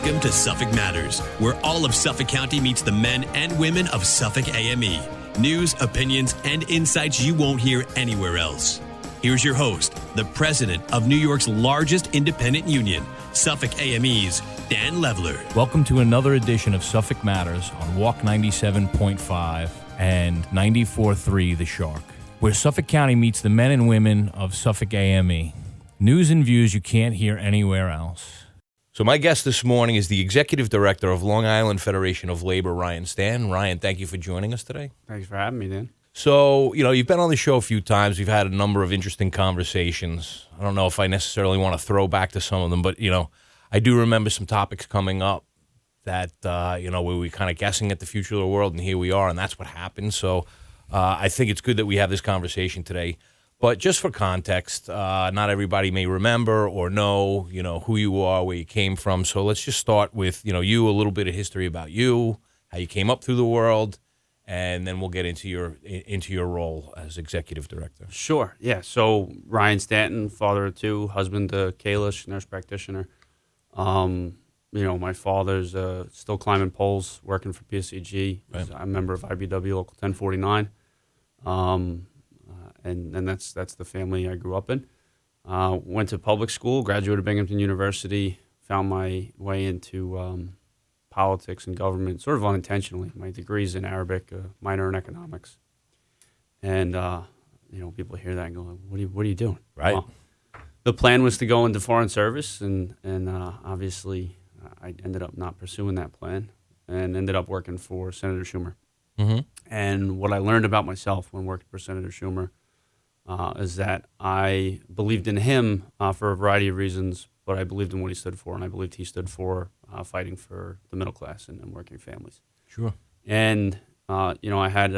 Welcome to Suffolk Matters, where all of Suffolk County meets the men and women of Suffolk AME. News, opinions, and insights you won't hear anywhere else. Here's your host, the president of New York's largest independent union, Suffolk AME's Dan Leveler. Welcome to another edition of Suffolk Matters on Walk 97.5 and 94.3 The Shark, where Suffolk County meets the men and women of Suffolk AME. News and views you can't hear anywhere else. So my guest this morning is the Executive Director of Long Island Federation of Labor, Ryan Stanton. Ryan, thank you for joining us today. Thanks for having me, Dan. So, you've been on the show a few times. We've had a number of interesting conversations. I don't know if I necessarily want to throw back to some of them, but, I do remember some topics coming up that, we were kind of guessing at the future of the world, and here we are, and that's what happened. So I think it's good that we have this conversation today. But just for context, not everybody may remember or know, who you are, where you came from. So let's just start with, you, a little bit of history about you, how you came up through the world, and then we'll get into your role as executive director. Sure, yeah. So Ryan Stanton, father of two, husband to Kalish, nurse practitioner. My father's still climbing poles, working for PSEG. Right. I'm a member of IBW Local 1049. And that's the family I grew up in. Went to public school, graduated Binghamton University, found my way into politics and government sort of unintentionally. My degree's in Arabic, minor in economics. And, people hear that and go, what are you doing? Right. Well, the plan was to go into foreign service, and obviously I ended up not pursuing that plan and ended up working for Senator Schumer. Mm-hmm. And what I learned about myself when working for Senator Schumer is that I believed in him for a variety of reasons, but I believed in what he stood for, and I believed he stood for fighting for the middle class and working families. Sure. And, I had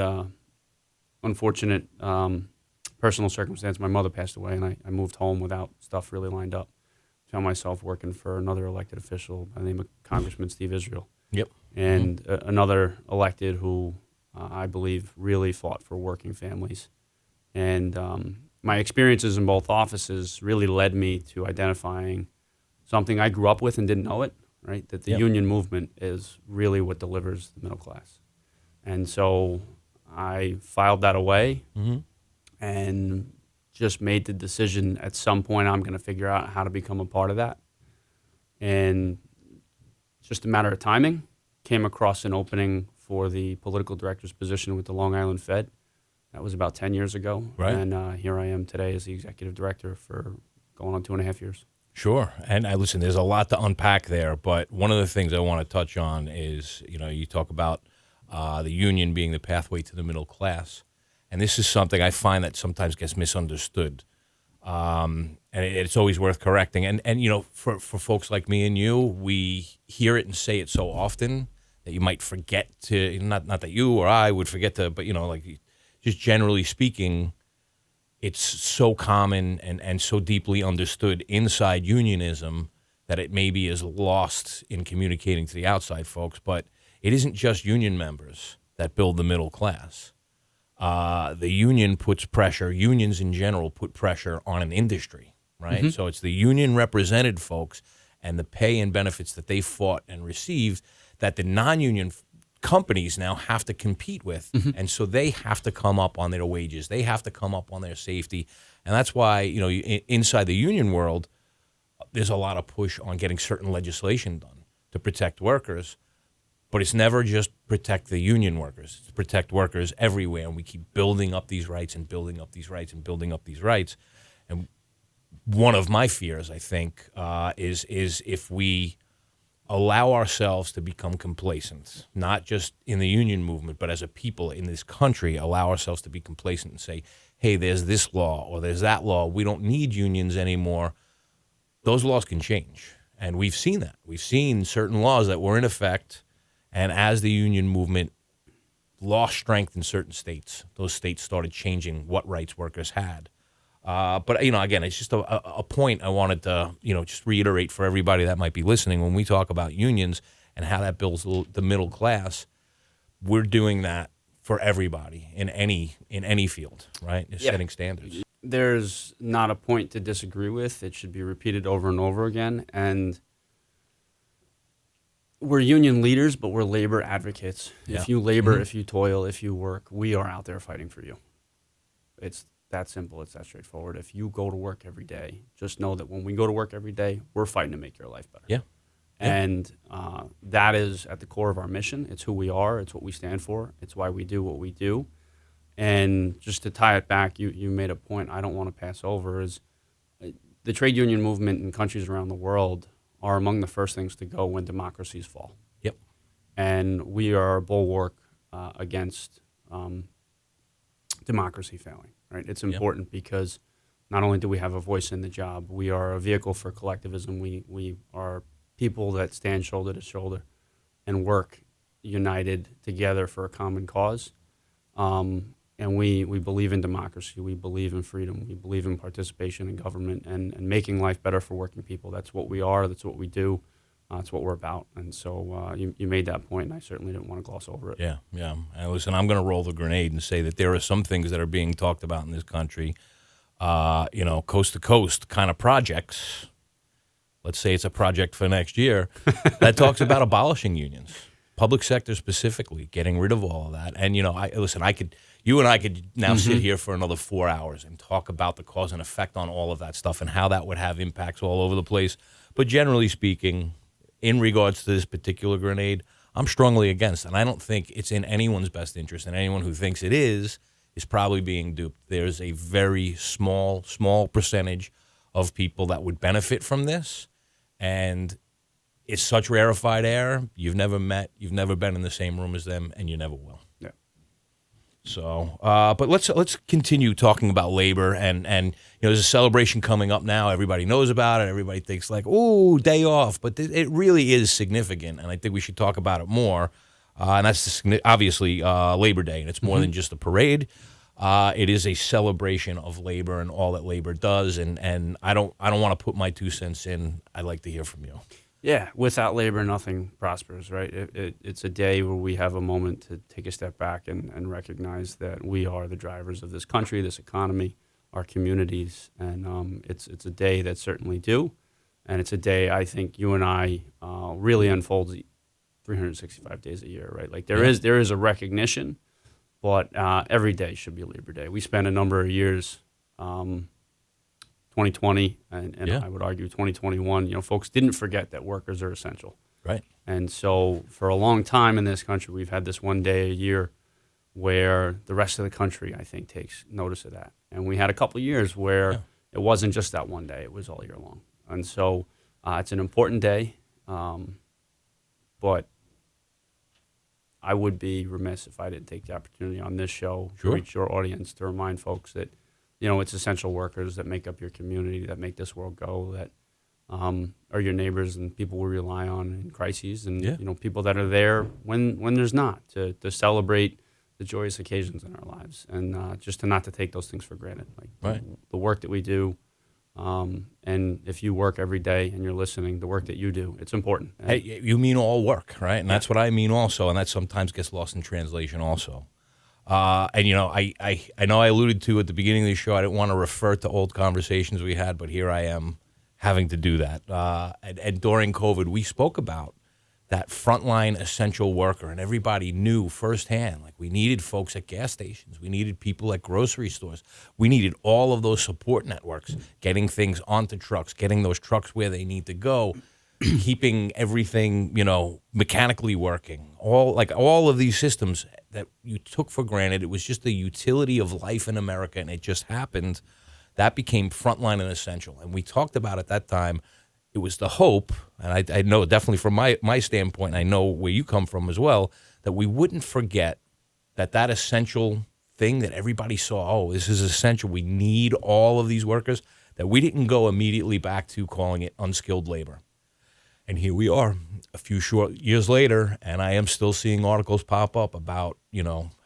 unfortunate personal circumstance. My mother passed away, and I moved home without stuff really lined up. Found myself working for another elected official by the name of Congressman Steve Israel. Yep. And another elected who I believe really fought for working families. And my experiences in both offices really led me to identifying something I grew up with and didn't know it, right? That the union movement is really what delivers the middle class. And so I filed that away and just made the decision at some point I'm going to figure out how to become a part of that. And just a matter of timing, came across an opening for the political director's position with the Long Island Fed. That was about 10 years ago. Right. And here I am today as the executive director for going on 2.5 years. Sure. And listen, there's a lot to unpack there, but one of the things I want to touch on is, you talk about the union being the pathway to the middle class. And this is something I find that sometimes gets misunderstood. And it's always worth correcting. And for folks like me and you, we hear it and say it so often that you might forget to, not that you or I would forget to, but, just generally speaking, it's so common and so deeply understood inside unionism that it maybe is lost in communicating to the outside folks. But it isn't just union members that build the middle class. The union puts pressure, unions in general put pressure on an industry, right? Mm-hmm. So it's the union represented folks and the pay and benefits that they fought and received that the non-union companies now have to compete with. Mm-hmm. And so they have to come up on their wages. They have to come up on their safety. And that's why, inside the union world, there's a lot of push on getting certain legislation done to protect workers. But it's never just protect the union workers. It's protect workers everywhere. And we keep building up these rights and building up these rights and building up these rights. And one of my fears, I think, is if we allow ourselves to become complacent, not just in the union movement, but as a people in this country, allow ourselves to be complacent and say, hey, there's this law or there's that law. We don't need unions anymore. Those laws can change. And we've seen that. We've seen certain laws that were in effect. And as the union movement lost strength in certain states, those states started changing what rights workers had. But, again, it's just a point I wanted to, just reiterate for everybody that might be listening. When we talk about unions and how that builds the middle class, we're doing that for everybody in any field, right? It's setting standards. There's not a point to disagree with. It should be repeated over and over again. And we're union leaders, but we're labor advocates. Yeah. If you labor, if you toil, if you work, we are out there fighting for you. It's that simple. It's that straightforward. If you go to work every day, just know that when we go to work every day, we're fighting to make your life better. Yeah. And that is at the core of our mission. It's who we are. It's what we stand for. It's why we do what we do. And just to tie it back, you made a point I don't want to pass over is the trade union movement in countries around the world are among the first things to go when democracies fall. Yep. And we are a bulwark against democracy failing. Right? It's important because not only do we have a voice in the job, we are a vehicle for collectivism. We are people that stand shoulder to shoulder and work united together for a common cause. And we believe in democracy. We believe in freedom. We believe in participation in government and making life better for working people. That's what we are. That's what we do. That's what we're about. And so you made that point, and I certainly didn't want to gloss over it. Yeah, yeah. And listen, I'm going to roll the grenade and say that there are some things that are being talked about in this country, coast to coast kind of projects. Let's say it's a project for next year that talks about abolishing unions, public sector specifically, getting rid of all of that. And, you and I could now sit here for another 4 hours and talk about the cause and effect on all of that stuff and how that would have impacts all over the place. But generally speaking, in regards to this particular grenade, I'm strongly against, and I don't think it's in anyone's best interest, and anyone who thinks it is probably being duped. There's a very small percentage of people that would benefit from this, and it's such rarefied air. You've never met, you've never been in the same room as them, and you never will. Yeah. So, but let's continue talking about labor, and there's a celebration coming up now. Everybody knows about it. Everybody thinks like, oh, day off, but it really is significant, and I think we should talk about it more. And that's obviously Labor Day, and it's more than just a parade. It is a celebration of labor and all that labor does, and I don't want to put my 2 cents in. I'd like to hear from you. Yeah, without labor, nothing prospers, right? It's a day where we have a moment to take a step back and recognize that we are the drivers of this country, this economy, our communities, and it's a day that certainly do, and it's a day I think you and I really unfolds 365 days a year, right? Like there is a recognition, but every day should be Labor Day. We spent a number of years. 2020 and I would argue 2021, folks didn't forget that workers are essential. Right. And so for a long time in this country, we've had this one day a year where the rest of the country, I think, takes notice of that. And we had a couple of years where it wasn't just that one day, it was all year long. And so it's an important day, but I would be remiss if I didn't take the opportunity on this show to reach your audience to remind folks that it's essential workers that make up your community, that make this world go, that are your neighbors and people we rely on in crises, and people that are there when there's not, to celebrate the joyous occasions in our lives, and just not to take those things for granted. Like the work that we do, and if you work every day and you're listening, the work that you do, it's important. Hey, you mean all work, right? And that's what I mean also, and that sometimes gets lost in translation also. I know I alluded to at the beginning of the show, I didn't want to refer to old conversations we had, but here I am having to do that. And during COVID, we spoke about that frontline essential worker, and everybody knew firsthand, like we needed folks at gas stations. We needed people at grocery stores. We needed all of those support networks, getting things onto trucks, getting those trucks where they need to go, keeping everything, mechanically working, all of these systems that you took for granted. It was just the utility of life in America, and it just happened. That became frontline and essential. And we talked about at that time, it was the hope, and I know definitely from my standpoint, and I know where you come from as well, that we wouldn't forget that essential thing that everybody saw, oh, this is essential, we need all of these workers, that we didn't go immediately back to calling it unskilled labor. And here we are a few short years later, and I am still seeing articles pop up about,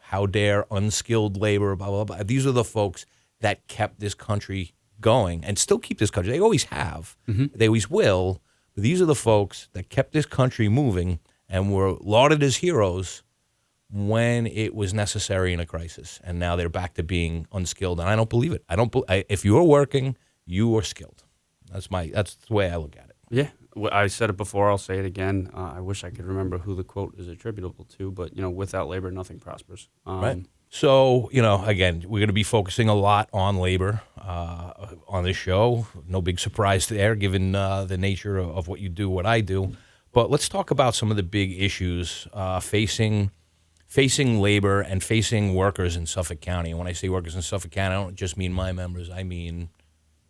how dare unskilled labor, blah, blah, blah. These are the folks that kept this country going and still keep this country. They always have. They always will. But these are the folks that kept this country moving and were lauded as heroes when it was necessary in a crisis. And now they're back to being unskilled. And I don't believe it. If you are working, you are skilled. That's the way I look at it. Yeah, I said it before. I'll say it again. I wish I could remember who the quote is attributable to, but without labor, nothing prospers. Right. So, again, we're going to be focusing a lot on labor on this show. No big surprise there, given the nature of what you do, what I do. But let's talk about some of the big issues facing labor and facing workers in Suffolk County. And when I say workers in Suffolk County, I don't just mean my members. I mean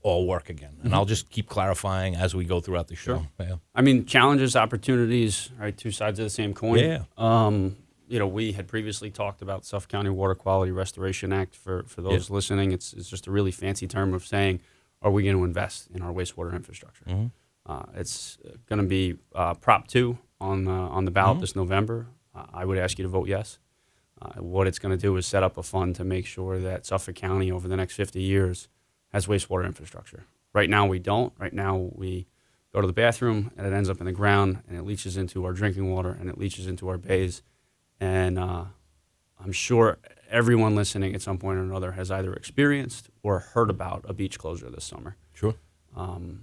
all work again. And I'll just keep clarifying as we go throughout the show. Sure. Yeah. I mean, challenges, opportunities, right? Two sides of the same coin. Yeah. We had previously talked about Suffolk County Water Quality Restoration Act. For those listening, it's just a really fancy term of saying, are we going to invest in our wastewater infrastructure? Mm-hmm. It's going to be Prop 2 on the ballot this November. I would ask you to vote yes. What it's going to do is set up a fund to make sure that Suffolk County over the next 50 years has wastewater infrastructure. Right now we don't. Right now we go to the bathroom and it ends up in the ground and it leaches into our drinking water and it leaches into our bays. And I'm sure everyone listening at some point or another has either experienced or heard about a beach closure this summer. Sure. And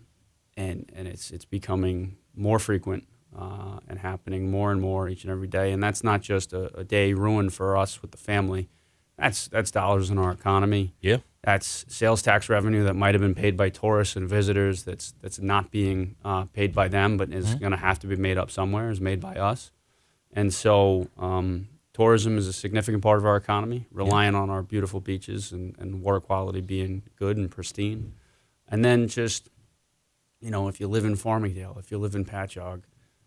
it's becoming more frequent and happening more and more each and every day. And that's not just a day ruined for us with the family. That's dollars in our economy. Yeah. That's sales tax revenue that might have been paid by tourists and visitors that's not being paid by them, but is going to have to be made up somewhere, is made by us. And so tourism is a significant part of our economy, relying on our beautiful beaches and water quality being good and pristine. And then just, if you live in Farmingdale, if you live in Patchogue,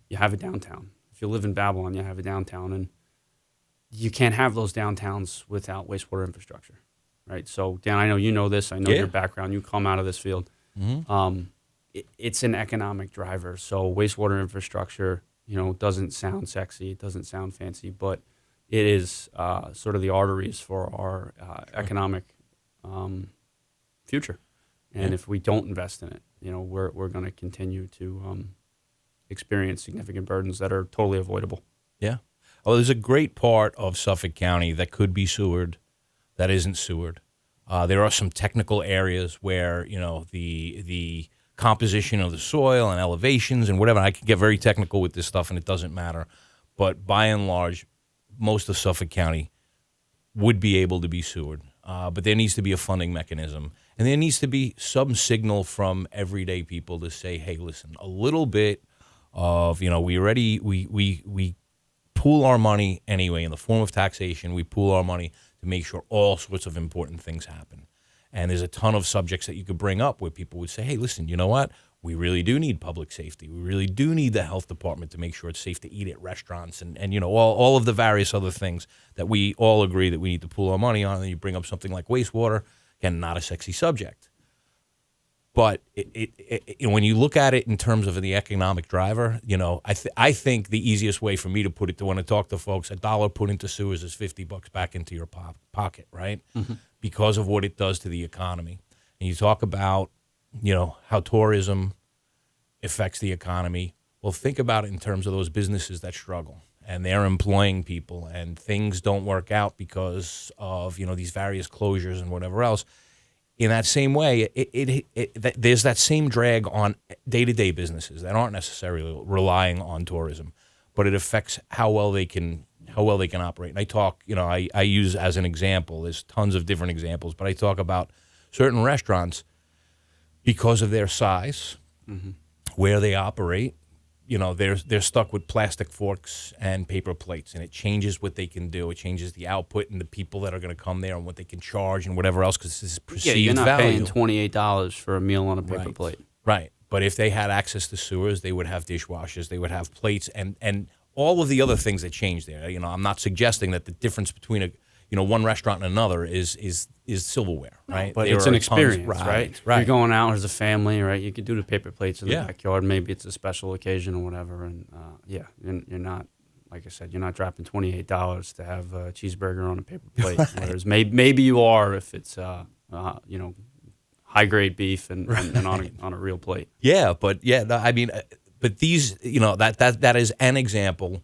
you have a downtown. If you live in Babylon, you have a downtown. And you can't have those downtowns without wastewater infrastructure, right? So, Dan, I know you know this. I know your background. You come out of this field. Mm-hmm. It's an economic driver. So wastewater infrastructure, doesn't sound sexy. It doesn't sound fancy, but it is sort of the arteries for our economic future. And if we don't invest in it, we're going to continue to experience significant burdens that are totally avoidable. Yeah. Well, there's a great part of Suffolk County that could be sewered, that isn't sewered. There are some technical areas where, the composition of the soil and elevations and whatever, I can get very technical with this stuff and it doesn't matter. But by and large, most of Suffolk County would be able to be sewered. But there needs to be a funding mechanism. And there needs to be some signal from everyday people to say, hey, listen, a little bit of, we pool our money anyway in the form of taxation. We pool our money to make sure all sorts of important things happen. And there's a ton of subjects that you could bring up where people would say, hey, listen, you know what? We really do need public safety. We really do need the health department to make sure it's safe to eat at restaurants and all of the various other things that we all agree that we need to pool our money on. And then you bring up something like wastewater, again, not a sexy subject. But when you look at it in terms of the economic driver, I think the easiest way for me to put it to when I talk to folks, $1 put into sewers is $50 back into your pocket, right? Mm-hmm. Because of what it does to the economy. And you talk about, how tourism affects the economy. Well, think about it in terms of those businesses that struggle and they're employing people and things don't work out because of, these various closures and whatever else. In that same way, there's that same drag on day-to-day businesses that aren't necessarily relying on tourism, but it affects how well they can operate. And I talk, I use as an example. There's tons of different examples, but I talk about certain restaurants because of their size, where they operate. They're stuck with plastic forks and paper plates, and it changes what they can do. It changes the output and the people that are going to come there and what they can charge and whatever else because this is perceived value. You're not paying $28 for a meal on a paper plate. Right. But if they had access to sewers, they would have dishwashers, they would have plates, and all of the other things that change there. I'm not suggesting that the difference between one restaurant and another is silverware, right? But it's an experience, right? Right. You're going out as a family, right? You could do the paper plates in the backyard. Maybe it's a special occasion or whatever. And, you're not, like I said, you're not dropping $28 to have a cheeseburger on a paper plate. Whereas maybe you are if it's, high-grade beef and on a real plate. Yeah, but, but these, that is an example.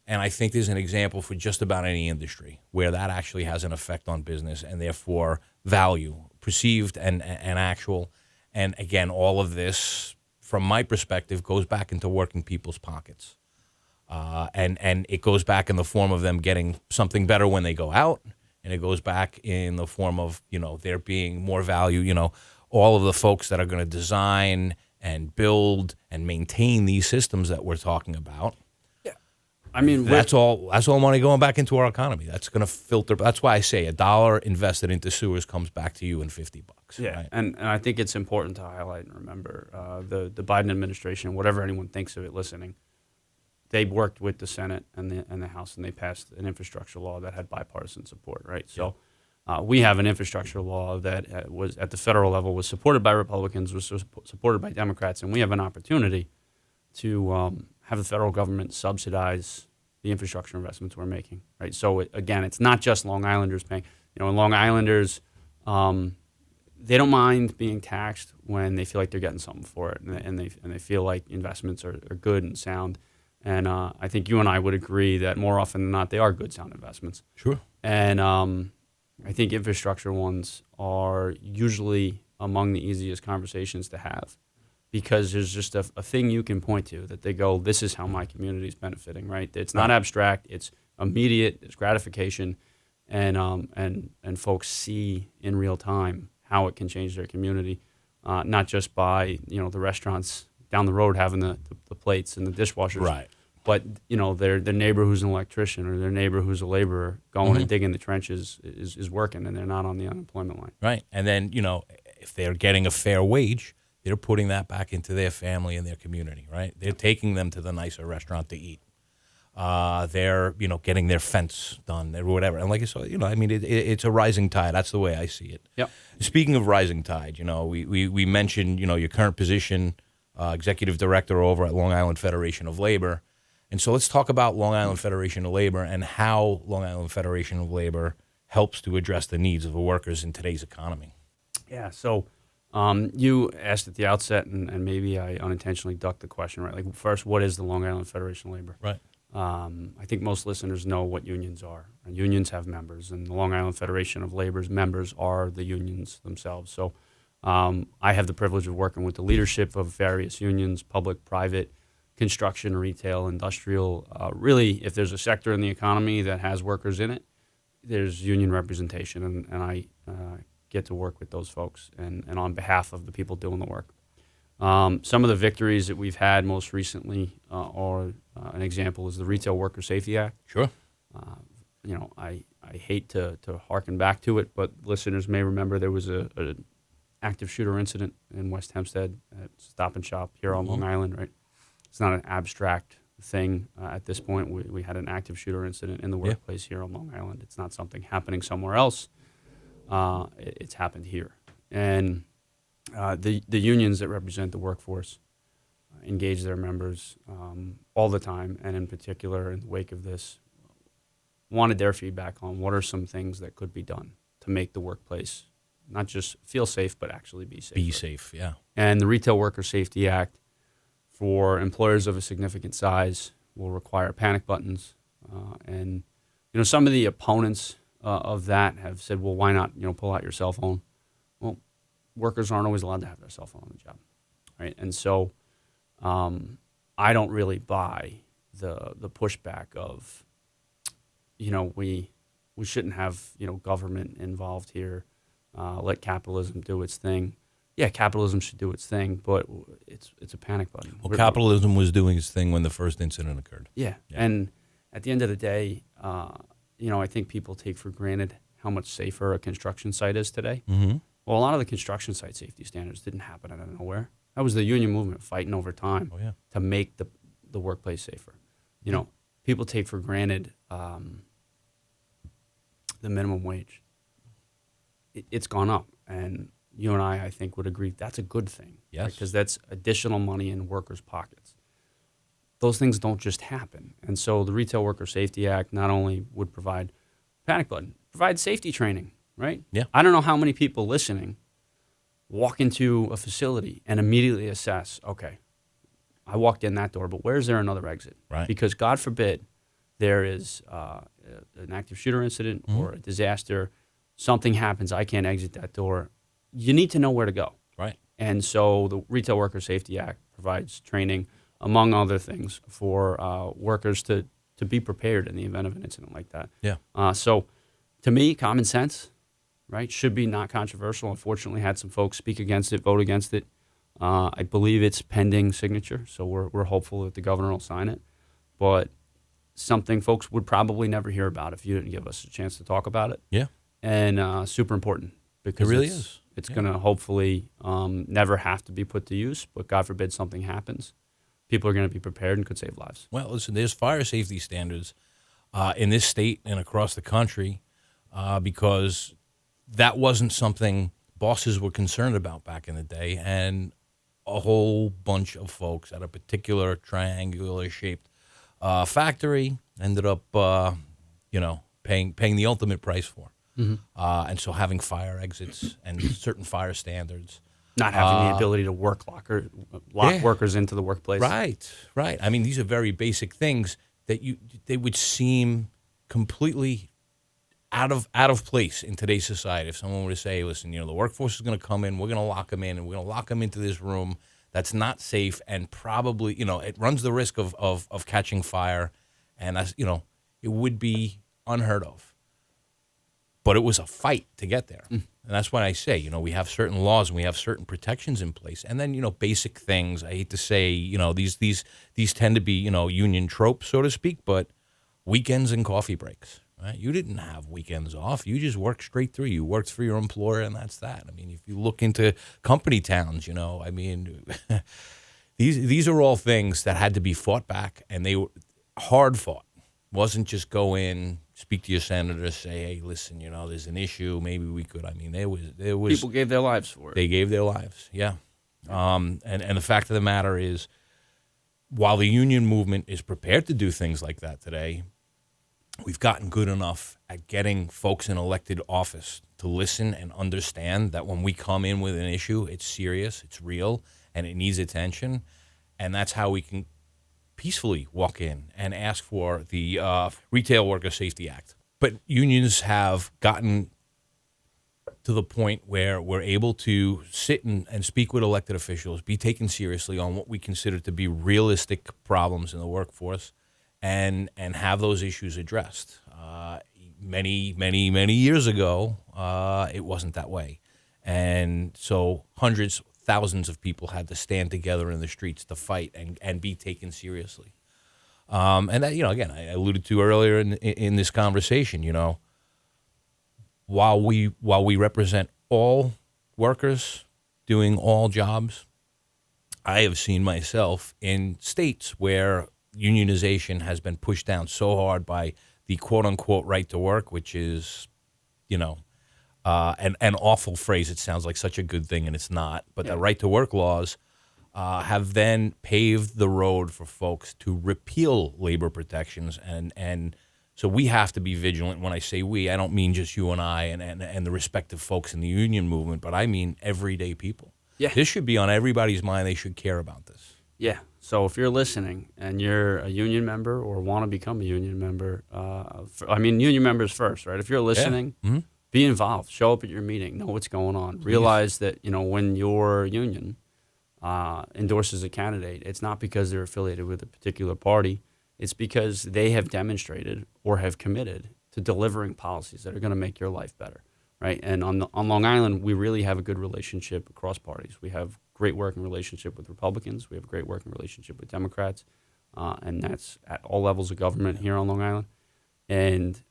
And I think there's an example for just about any industry where that actually has an effect on business and therefore value, perceived and actual. And again, all of this from my perspective, goes back into working people's pockets. And it goes back in the form of them getting something better when they go out, and it goes back in the form of, there being more value, all of the folks that are going to design and build and maintain these systems that we're talking about. I mean, that's all money going back into our economy. That's going to filter. That's why I say $1 invested into sewers comes back to you in $50. Yeah, right? and I think it's important to highlight and remember the Biden administration, whatever anyone thinks of it listening, they worked with the Senate and the House, and they passed an infrastructure law that had bipartisan support, right? So we have an infrastructure law that was at the federal level was supported by Republicans, was supported by Democrats, and we have an opportunity to have the federal government subsidize the infrastructure investments we're making, right? So again, it's not just Long Islanders paying. And Long Islanders, they don't mind being taxed when they feel like they're getting something for it, and they feel like investments are good and sound. And I think you and I would agree that more often than not, they are good, sound investments. Sure. And I think infrastructure ones are usually among the easiest conversations to have, because there's just a thing you can point to that they go, this is how my community is benefiting, right? It's not abstract, it's immediate, it's gratification, and folks see in real time how it can change their community, not just by, the restaurants down the road having the plates and the dishwashers, right? But their neighbor who's an electrician or their neighbor who's a laborer going and digging the trenches is working, and they're not on the unemployment line, right? And then if they're getting a fair wage, they're putting that back into their family and their community, right? They're taking them to the nicer restaurant to eat. They're, getting their fence done or whatever. And like I said, it's a rising tide. That's the way I see it. Yep. Speaking of rising tide, we mentioned, your current position, executive director over at Long Island Federation of Labor. And so let's talk about Long Island Federation of Labor and how Long Island Federation of Labor helps to address the needs of the workers in today's economy. Yeah, so you asked at the outset, and maybe I unintentionally ducked the question, right? Like, first, what is the Long Island Federation of Labor? Right. I think most listeners know what unions are. And unions have members, and the Long Island Federation of Labor's members are the unions themselves. So I have the privilege of working with the leadership of various unions, public, private, construction, retail, industrial. Really, if there's a sector in the economy that has workers in it, there's union representation, and I get to work with those folks and on behalf of the people doing the work. Some of the victories that we've had most recently are an example is the Retail Worker Safety Act. Sure. I hate to harken back to it, but listeners may remember there was an active shooter incident in West Hempstead at Stop and Shop here on Long Island, right? It's not an abstract thing at this point. We had an active shooter incident in the workplace here on Long Island. It's not something happening somewhere else. It's happened here. And the unions that represent the workforce engage their members all the time, and in particular, in the wake of this, wanted their feedback on what are some things that could be done to make the workplace not just feel safe, but actually be safe. Be safe, yeah. And the Retail Worker Safety Act, for employers of a significant size, will require panic buttons. And some of the opponents of that have said, well, why not pull out your cell phone? Well, workers aren't always allowed to have their cell phone on the job, right? And so I don't really buy the pushback of, we shouldn't have government involved here. Let capitalism do its thing. Yeah, capitalism should do its thing, but it's a panic button. Well, capitalism was doing its thing when the first incident occurred. Yeah. And at the end of the day, I think people take for granted how much safer a construction site is today. Mm-hmm. Well, a lot of the construction site safety standards didn't happen out of nowhere. That was the union movement fighting over time to make the workplace safer. People take for granted the minimum wage. It's gone up, and you and I think, would agree that's a good thing. Yes. Because that's additional money in workers' pockets. Those things don't just happen. And so the Retail Worker Safety Act not only would provide panic button, provide safety training, right? Yeah. I don't know how many people listening walk into a facility and immediately assess, okay, I walked in that door, but where's there another exit? Right. Because God forbid there is an active shooter incident or a disaster, something happens, I can't exit that door. You need to know where to go. Right. And so the Retail Worker Safety Act provides training, among other things, for workers to be prepared in the event of an incident like that. Yeah. So to me, common sense, right, should be not controversial. Unfortunately, had some folks speak against it, vote against it. I believe it's pending signature, so we're hopeful that the governor will sign it. But something folks would probably never hear about if you didn't give us a chance to talk about it. Yeah. And super important because It really is. It's Yeah. going to hopefully never have to be put to use, but God forbid something happens. People are going to be prepared and could save lives. Well, listen, there's fire safety standards in this state and across the country because that wasn't something bosses were concerned about back in the day. And a whole bunch of folks at a particular triangular-shaped factory ended up, paying the ultimate price for. And so having fire exits and certain fire standards. Not having the ability to lock Yeah. workers into the workplace. Right. I mean, these are very basic things that they would seem completely out of place in today's society. If someone were to say, listen, the workforce is going to come in, we're going to lock them in, and we're going to lock them into this room that's not safe and probably, it runs the risk of catching fire. And, it would be unheard of. But it was a fight to get there. And that's why I say, we have certain laws and we have certain protections in place. And then, basic things, I hate to say, these tend to be, union tropes, so to speak, but weekends and coffee breaks. Right? You didn't have weekends off. You just worked straight through. You worked for your employer, and that's that. I mean, if you look into company towns, these are all things that had to be fought back, and they were hard fought. Wasn't just go in, speak to your senator, say, hey, listen, there's an issue. Maybe we could. I mean, there was People gave their lives for it. They gave their lives, yeah. And the fact of the matter is, while the union movement is prepared to do things like that today, we've gotten good enough at getting folks in elected office to listen and understand that when we come in with an issue, it's serious, it's real, and it needs attention. And that's how we can peacefully walk in and ask for the Retail Worker Safety Act. But unions have gotten to the point where we're able to sit and speak with elected officials, be taken seriously on what we consider to be realistic problems in the workforce, and have those issues addressed. Many, many, many years ago, it wasn't that way. And so hundreds, thousands of people had to stand together in the streets to fight and be taken seriously. And that, again, I alluded to earlier in this conversation, while we represent all workers doing all jobs, I have seen myself in states where unionization has been pushed down so hard by the quote-unquote right to work, which is, an awful phrase. It sounds like such a good thing, and it's not. But the right to work laws have then paved the road for folks to repeal labor protections. And so we have to be vigilant. When I say we, I don't mean just you and I and the respective folks in the union movement, but I mean everyday people. Yeah. This should be on everybody's mind. They should care about this. Yeah. So if you're listening and you're a union member or want to become a union member, union members first, right? If you're listening, be involved. Show up at your meeting. Know what's going on. Realize that, when your union endorses a candidate, it's not because they're affiliated with a particular party. It's because they have demonstrated or have committed to delivering policies that are going to make your life better, right? And on Long Island, we really have a good relationship across parties. We have great working relationship with Republicans. We have a great working relationship with Democrats, and that's at all levels of government here on Long Island. And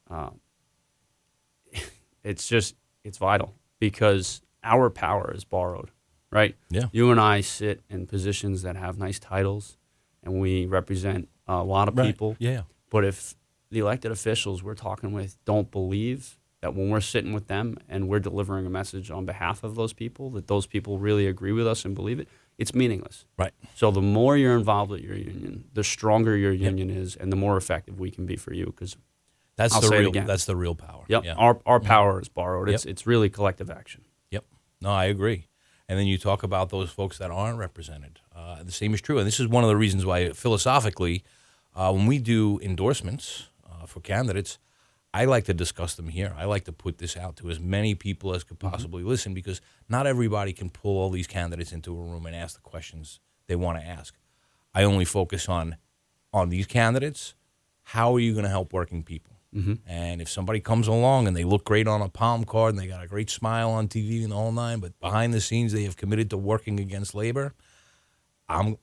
it's vital because our power is borrowed, right? Yeah. You and I sit in positions that have nice titles, and we represent a lot of people. Yeah. But if the elected officials we're talking with don't believe that when we're sitting with them and we're delivering a message on behalf of those people, that those people really agree with us and believe it, it's meaningless. Right. So the more you're involved with your union, the stronger your union is, and the more effective we can be for you. Because that's the real power. Yep. Yeah. Our power is borrowed. Yep. It's really collective action. Yep. No, I agree. And then you talk about those folks that aren't represented. The same is true. And this is one of the reasons why, philosophically, when we do endorsements for candidates, I like to discuss them here. I like to put this out to as many people as could possibly listen, because not everybody can pull all these candidates into a room and ask the questions they want to ask. I only focus on these candidates. How are you going to help working people? And if somebody comes along and they look great on a palm card and they got a great smile on TV and the whole nine, but behind the scenes they have committed to working against labor, I'm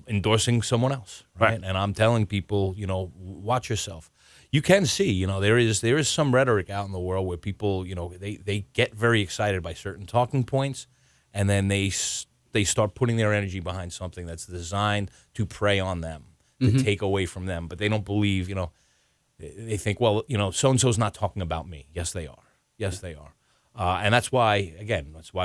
endorsing someone else, right? And I'm telling people, watch yourself. You can see, there is some rhetoric out in the world where people, they get very excited by certain talking points, and then they start putting their energy behind something that's designed to prey on them, to take away from them. But they don't believe, they think, well, so-and-so's not talking about me. Yes, they are. Yes, they are. And that's why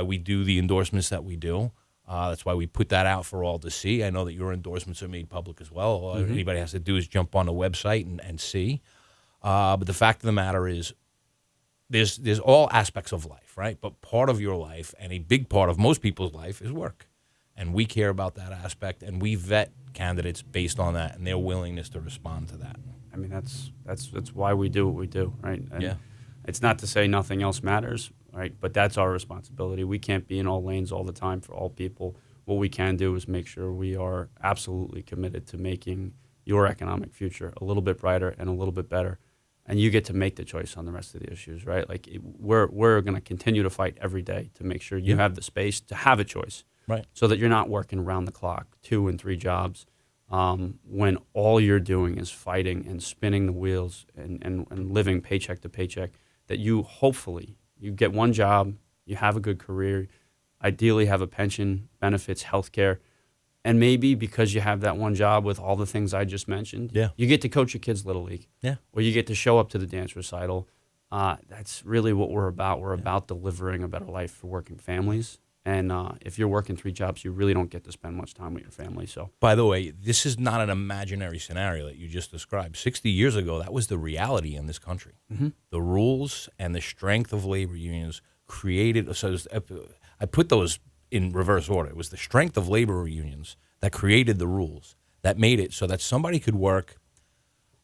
we do the endorsements that we do. That's why we put that out for all to see. I know that your endorsements are made public as well. All anybody has to do is jump on the website and see. But the fact of the matter is, there's all aspects of life, right? But part of your life, and a big part of most people's life, is work. And we care about that aspect, and we vet candidates based on that and their willingness to respond to that. I mean, that's why we do what we do, right? And yeah. It's not to say nothing else matters, right? But that's our responsibility. We can't be in all lanes all the time for all people. What we can do is make sure we are absolutely committed to making your economic future a little bit brighter and a little bit better. And you get to make the choice on the rest of the issues, right? Like, we're going to continue to fight every day to make sure you have the space to have a choice, right? So that you're not working around the clock, 2 and 3 jobs, when all you're doing is fighting and spinning the wheels and living paycheck to paycheck. That you hopefully you get one job, you have a good career, ideally have a pension, benefits, health care. And maybe because you have that one job with all the things I just mentioned, you get to coach your kids' Little League. Yeah. Or you get to show up to the dance recital. That's really what we're about. We're about delivering a better life for working families. And if you're working 3 jobs, you really don't get to spend much time with your family. So, by the way, this is not an imaginary scenario that you just described. 60 years ago, that was the reality in this country. The rules and the strength of labor unions created. So I put those in reverse order. It was the strength of labor unions that created the rules that made it so that somebody could work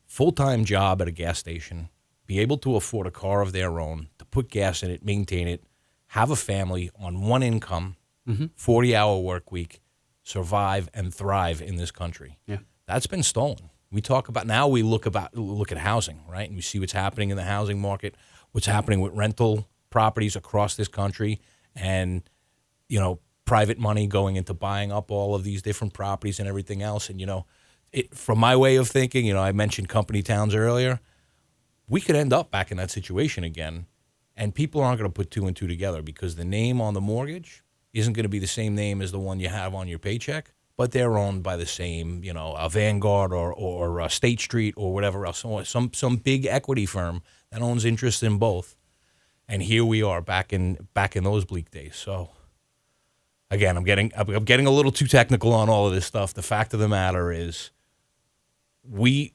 full-time job at a gas station, be able to afford a car of their own, to put gas in it, maintain it, have a family on one income, 40-hour work week, survive and thrive in this country. Yeah. That's been stolen. We talk about now. We look at housing, right, and we see what's happening in the housing market, what's happening with rental properties across this country, and private money going into buying up all of these different properties and everything else. And from my way of thinking, I mentioned company towns earlier. We could end up back in that situation again. And people aren't going to put 2 and 2 together, because the name on the mortgage isn't going to be the same name as the one you have on your paycheck, but they're owned by the same, a Vanguard or a State Street or whatever else, some big equity firm that owns interest in both. And here we are back in those bleak days. So again, I'm getting a little too technical on all of this stuff. The fact of the matter is, we,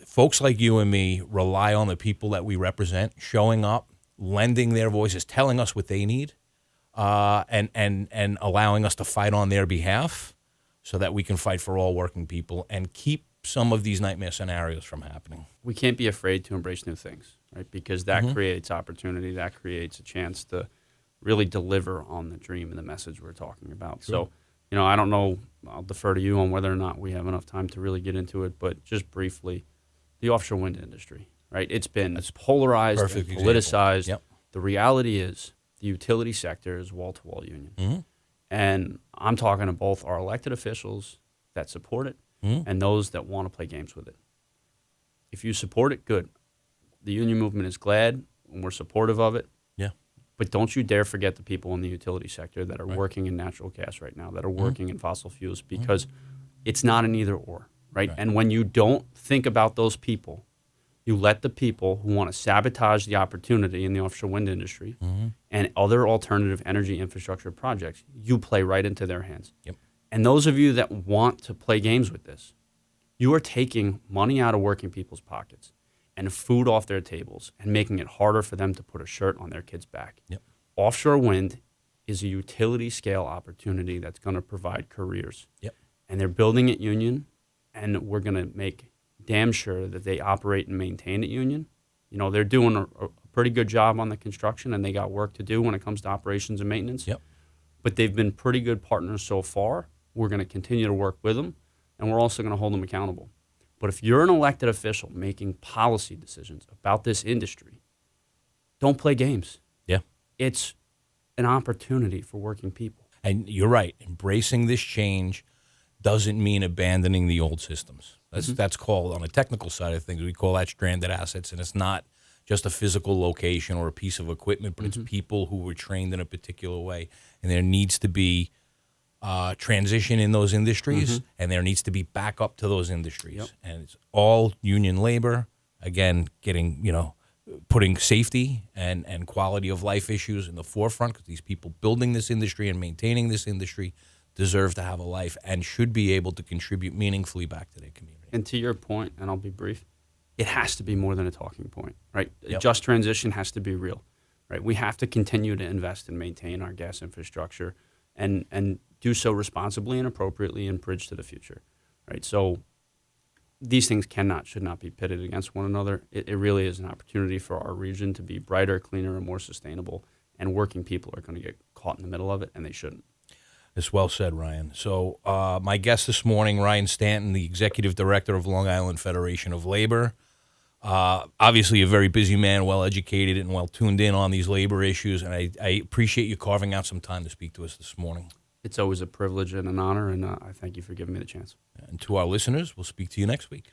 folks like you and me rely on the people that we represent showing up, lending their voices, telling us what they need, and allowing us to fight on their behalf so that we can fight for all working people and keep some of these nightmare scenarios from happening. We can't be afraid to embrace new things, right? Because that creates opportunity, that creates a chance to really deliver on the dream and the message we're talking about. Sure. So, I don't know, I'll defer to you on whether or not we have enough time to really get into it, but just briefly, the offshore wind industry. Right, it's polarized, and politicized. Yep. The reality is the utility sector is wall-to-wall union. And I'm talking to both our elected officials that support it and those that want to play games with it. If you support it, good. The union movement is glad, and we're supportive of it. Yeah. But don't you dare forget the people in the utility sector that are working in natural gas right now, that are working in fossil fuels, because it's not an either-or, right? And when you don't think about those people, you let the people who want to sabotage the opportunity in the offshore wind industry and other alternative energy infrastructure projects, you play right into their hands. Yep. And those of you that want to play games with this, you are taking money out of working people's pockets and food off their tables and making it harder for them to put a shirt on their kid's back. Yep. Offshore wind is a utility scale opportunity that's going to provide careers. Yep. And they're building it union, and we're going to make damn sure that they operate and maintain it union. They're doing a pretty good job on the construction, and they got work to do when it comes to operations and maintenance. Yep. But they've been pretty good partners so far. We're going to continue to work with them, and we're also going to hold them accountable. But if you're an elected official making policy decisions about this industry, don't play games. Yeah. It's an opportunity for working people. And you're right. Embracing this change doesn't mean abandoning the old systems. That's called, on a technical side of things, we call that stranded assets. And it's not just a physical location or a piece of equipment, but it's people who were trained in a particular way. And there needs to be transition in those industries, and there needs to be backup to those industries. Yep. And it's all union labor, again, putting safety and quality of life issues in the forefront, because these people building this industry and maintaining this industry deserve to have a life and should be able to contribute meaningfully back to their community. And to your point, and I'll be brief, it has to be more than a talking point, right? Yep. Just transition has to be real, right? We have to continue to invest and maintain our gas infrastructure and do so responsibly and appropriately and bridge to the future, right? So these things should not be pitted against one another. It really is an opportunity for our region to be brighter, cleaner, and more sustainable, and working people are going to get caught in the middle of it, and they shouldn't. It's well said, Ryan. So my guest this morning, Ryan Stanton, the Executive Director of Long Island Federation of Labor. Obviously a very busy man, well-educated and well-tuned in on these labor issues, and I appreciate you carving out some time to speak to us this morning. It's always a privilege and an honor, and I thank you for giving me the chance. And to our listeners, we'll speak to you next week.